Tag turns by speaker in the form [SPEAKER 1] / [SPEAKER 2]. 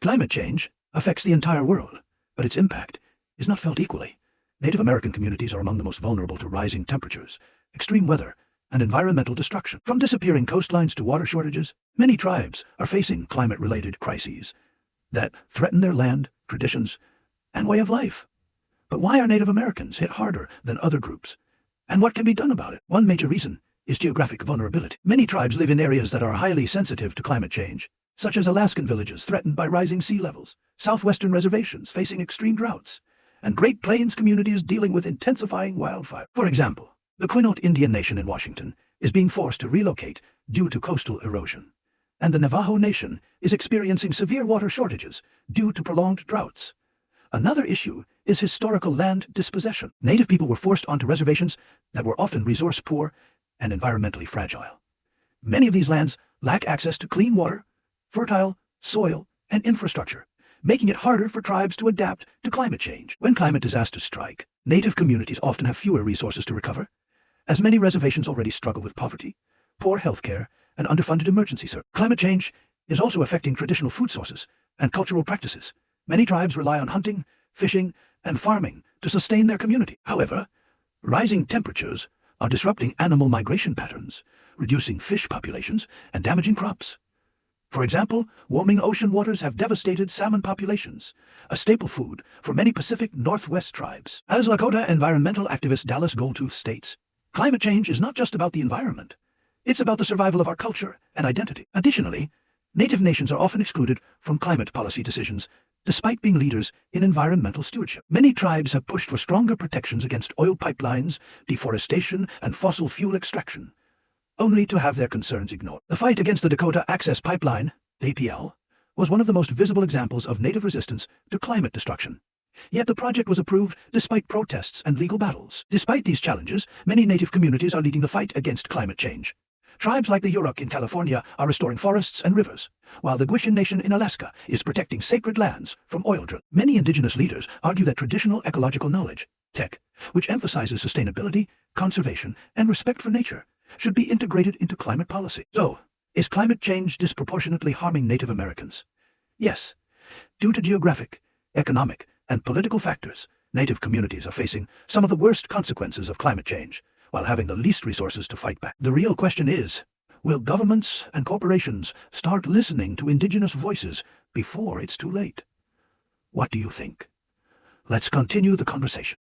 [SPEAKER 1] Climate change affects the entire world, but its impact is not felt equally. Native American communities are among the most vulnerable to rising temperatures, extreme weather, and environmental destruction. From disappearing coastlines to water shortages, many tribes are facing climate-related crises that threaten their land, traditions, and way of life. But why are Native Americans hit harder than other groups? And what can be done about it? One major reason is geographic vulnerability. Many tribes live in areas that are highly sensitive to climate change, such as Alaskan villages threatened by rising sea levels, southwestern reservations facing extreme droughts, and Great Plains communities dealing with intensifying wildfire. For example, the Quinault Indian Nation in Washington is being forced to relocate due to coastal erosion, and the Navajo Nation is experiencing severe water shortages due to prolonged droughts. Another issue is historical land dispossession. Native people were forced onto reservations that were often resource-poor and environmentally fragile. Many of these lands lack access to clean water, fertile soil, and infrastructure, making it harder for tribes to adapt to climate change. When climate disasters strike, Native communities often have fewer resources to recover, as many reservations already struggle with poverty, poor health care, and underfunded emergency services. Climate change is also affecting traditional food sources and cultural practices. Many tribes rely on hunting, fishing, and farming to sustain their community. However, rising temperatures are disrupting animal migration patterns, reducing fish populations, and damaging crops. For example, warming ocean waters have devastated salmon populations, a staple food for many Pacific Northwest tribes. As Lakota environmental activist Dallas Goldtooth states, climate change is not just about the environment. It's about the survival of our culture and identity. Additionally, Native nations are often excluded from climate policy decisions, despite being leaders in environmental stewardship. Many tribes have pushed for stronger protections against oil pipelines, deforestation, and fossil fuel extraction, only to have their concerns ignored. The fight against the Dakota Access Pipeline, APL, was one of the most visible examples of Native resistance to climate destruction. Yet the project was approved despite protests and legal battles. Despite these challenges, many Native communities are leading the fight against climate change. Tribes like the Yurok in California are restoring forests and rivers, while the Gwich'in Nation in Alaska is protecting sacred lands from oil drilling. Many indigenous leaders argue that traditional ecological knowledge, tech, which emphasizes sustainability, conservation, and respect for nature, should be integrated into climate policy. So, is climate change disproportionately harming Native Americans? Yes. Due to geographic, economic, and political factors, Native communities are facing some of the worst consequences of climate change, while having the least resources to fight back. The real question is, will governments and corporations start listening to indigenous voices before it's too late? What do you think? Let's continue the conversation.